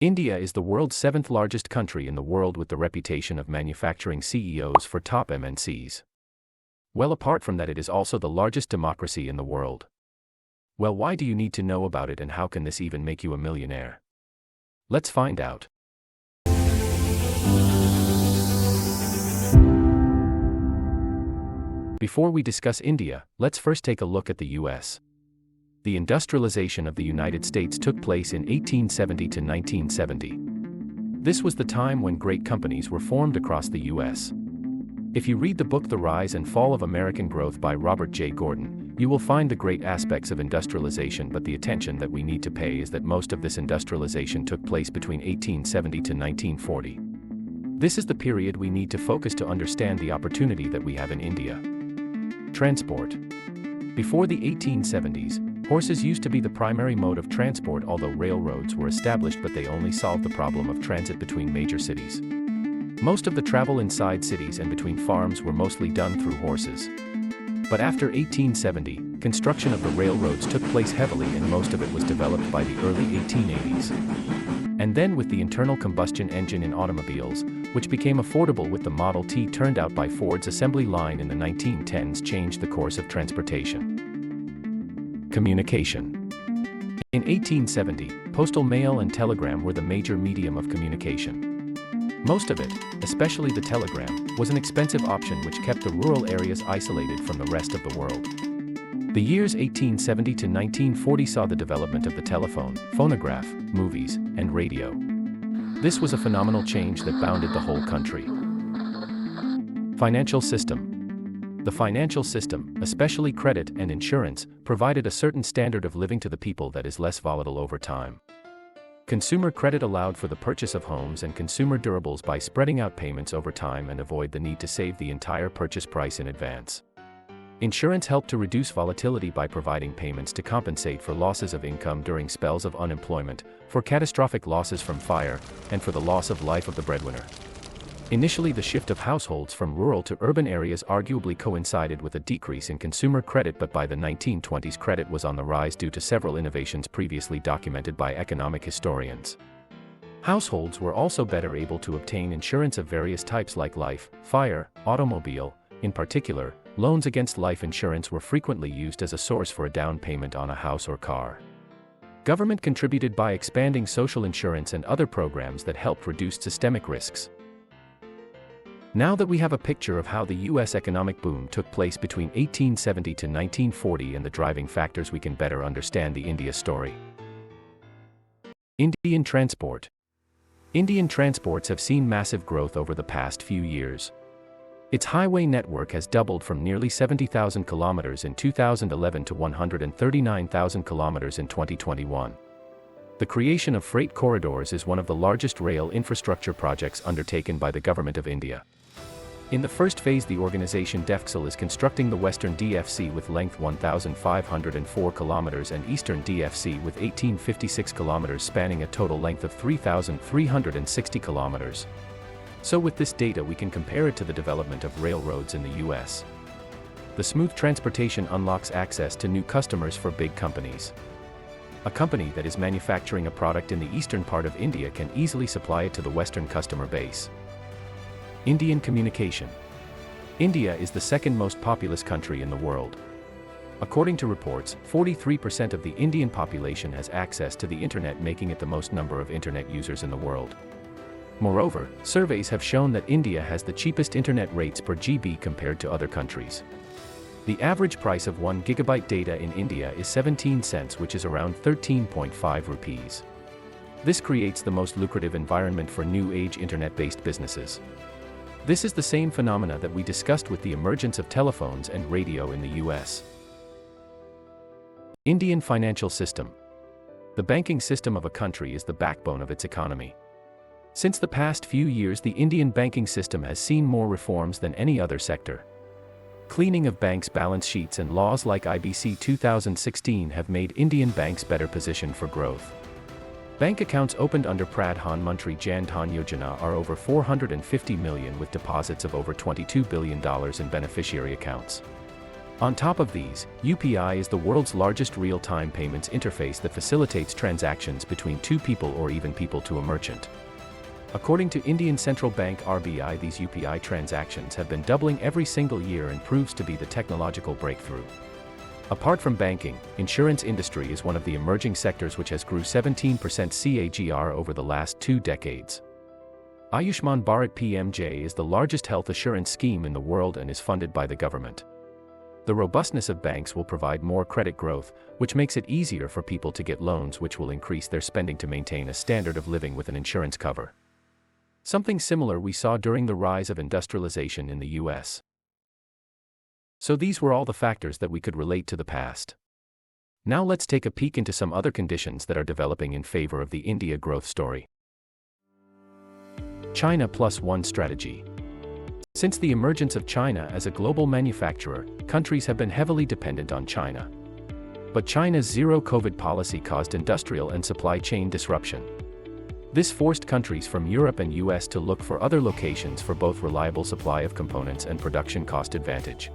India is the world's seventh largest country in the world with the reputation of manufacturing CEOs for top MNCs. Well, apart from that, it is also the largest democracy in the world. Well, why do you need to know about it, and how can this even make you a millionaire? Let's find out. Before we discuss India, let's first take a look at the US. The industrialization of the United States took place in 1870 to 1970. This was the time when great companies were formed across the US. If you read the book The Rise and Fall of American Growth by Robert J. Gordon, you will find the great aspects of industrialization, but the attention that we need to pay is that most of this industrialization took place between 1870 to 1940. This is the period we need to focus to understand the opportunity that we have in India. Transport. Before the 1870s, horses used to be the primary mode of transport, although railroads were established, but they only solved the problem of transit between major cities. Most of the travel inside cities and between farms were mostly done through horses. But after 1870, construction of the railroads took place heavily, and most of it was developed by the early 1880s. And then with the internal combustion engine in automobiles, which became affordable with the Model T turned out by Ford's assembly line in the 1910s, changed the course of transportation. Communication. In 1870, postal mail and telegram were the major medium of communication. Most of it, especially the telegram, was an expensive option which kept the rural areas isolated from the rest of the world. The years 1870 to 1940 saw the development of the telephone, phonograph, movies, and radio. This was a phenomenal change that bounded the whole country. Financial system. The financial system, especially credit and insurance, provided a certain standard of living to the people that is less volatile over time. Consumer credit allowed for the purchase of homes and consumer durables by spreading out payments over time and avoid the need to save the entire purchase price in advance. Insurance helped to reduce volatility by providing payments to compensate for losses of income during spells of unemployment, for catastrophic losses from fire, and for the loss of life of the breadwinner. Initially, the shift of households from rural to urban areas arguably coincided with a decrease in consumer credit, but by the 1920s credit was on the rise due to several innovations previously documented by economic historians. Households were also better able to obtain insurance of various types like life, fire, automobile. In particular, loans against life insurance were frequently used as a source for a down payment on a house or car. Government contributed by expanding social insurance and other programs that helped reduce systemic risks. Now that we have a picture of how the U.S. economic boom took place between 1870 to 1940 and the driving factors, we can better understand the India story. Indian transport. Indian transports have seen massive growth over the past few years. Its highway network has doubled from nearly 70,000 kilometers in 2011 to 139,000 kilometers in 2021. The creation of freight corridors is one of the largest rail infrastructure projects undertaken by the Government of India. In the first phase, the organization DEFCSL is constructing the Western DFC with length 1,504 kilometers and Eastern DFC with 1,856 kilometers, spanning a total length of 3,360 kilometers. So with this data, we can compare it to the development of railroads in the US. The smooth transportation unlocks access to new customers for big companies. A company that is manufacturing a product in the eastern part of India can easily supply it to the western customer base. Indian communication. India is the second most populous country in the world. According to reports, 43% of the Indian population has access to the internet, making it the most number of internet users in the world. Moreover, surveys have shown that India has the cheapest internet rates per GB compared to other countries. The average price of 1 gigabyte data in India is 17 cents, which is around 13.5 rupees. This creates the most lucrative environment for new age internet-based businesses. This is the same phenomena that we discussed with the emergence of telephones and radio in the US. Indian financial system. The banking system of a country is the backbone of its economy. Since the past few years, the Indian banking system has seen more reforms than any other sector. Cleaning of banks' balance sheets and laws like IBC 2016 have made Indian banks better positioned for growth. Bank accounts opened under Pradhan Mantri Jan Dhan Yojana are over 450 million, with deposits of over $22 billion in beneficiary accounts. On top of these, UPI is the world's largest real-time payments interface that facilitates transactions between two people or even people to a merchant. According to Indian Central Bank (RBI), these UPI transactions have been doubling every single year and proves to be the technological breakthrough. Apart from banking, insurance industry is one of the emerging sectors which has grew 17% CAGR over the last 2 decades. Ayushman Bharat PMJ is the largest health assurance scheme in the world and is funded by the government. The robustness of banks will provide more credit growth, which makes it easier for people to get loans, which will increase their spending to maintain a standard of living with an insurance cover. Something similar we saw during the rise of industrialization in the US. So these were all the factors that we could relate to the past. Now let's take a peek into some other conditions that are developing in favor of the India growth story. China Plus One strategy. Since the emergence of China as a global manufacturer, countries have been heavily dependent on China. But China's zero-COVID policy caused industrial and supply chain disruption. This forced countries from Europe and US to look for other locations for both reliable supply of components and production cost advantage.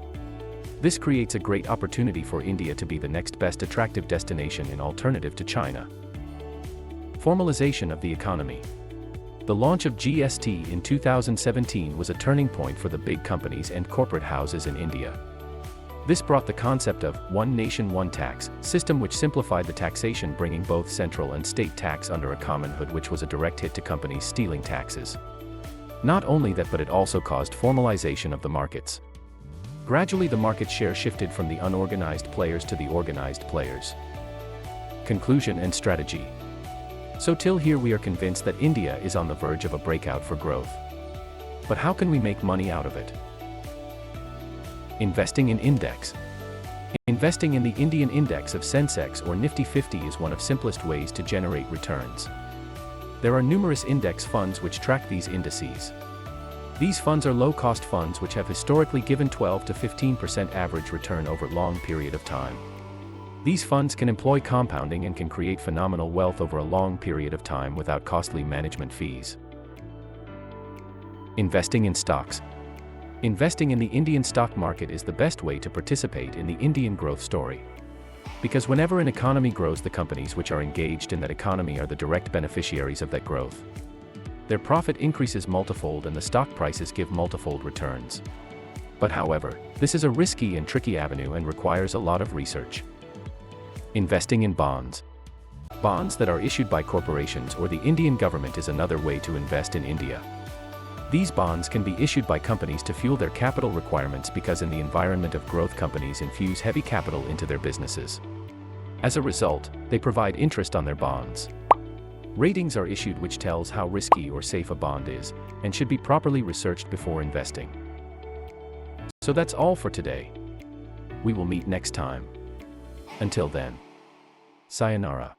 This creates a great opportunity for India to be the next best attractive destination in alternative to China. Formalization of the economy. The launch of GST in 2017 was a turning point for the big companies and corporate houses in India. This brought the concept of one nation, one tax system, which simplified the taxation, bringing both central and state tax under a common hood, which was a direct hit to companies stealing taxes. Not only that, but it also caused formalization of the markets. Gradually the market share shifted from the unorganized players to the organized players. Conclusion and strategy. So till here we are convinced that India is on the verge of a breakout for growth. But how can we make money out of it? Investing in index. Investing in the Indian index of Sensex or Nifty 50 is one of simplest ways to generate returns. There are numerous index funds which track these indices. These funds are low-cost funds which have historically given 12 to 15% average return over a long period of time. These funds can employ compounding and can create phenomenal wealth over a long period of time without costly management fees. Investing in stocks. Investing in the Indian stock market is the best way to participate in the Indian growth story. Because whenever an economy grows, the companies which are engaged in that economy are the direct beneficiaries of that growth. Their profit increases multifold and the stock prices give multifold returns. But however, this is a risky and tricky avenue and requires a lot of research. Investing in bonds. Bonds that are issued by corporations or the Indian government is another way to invest in India. These bonds can be issued by companies to fuel their capital requirements, because in the environment of growth, companies infuse heavy capital into their businesses. As a result, they provide interest on their bonds. Ratings are issued which tells how risky or safe a bond is, and should be properly researched before investing. So that's all for today. We will meet next time. Until then, sayonara.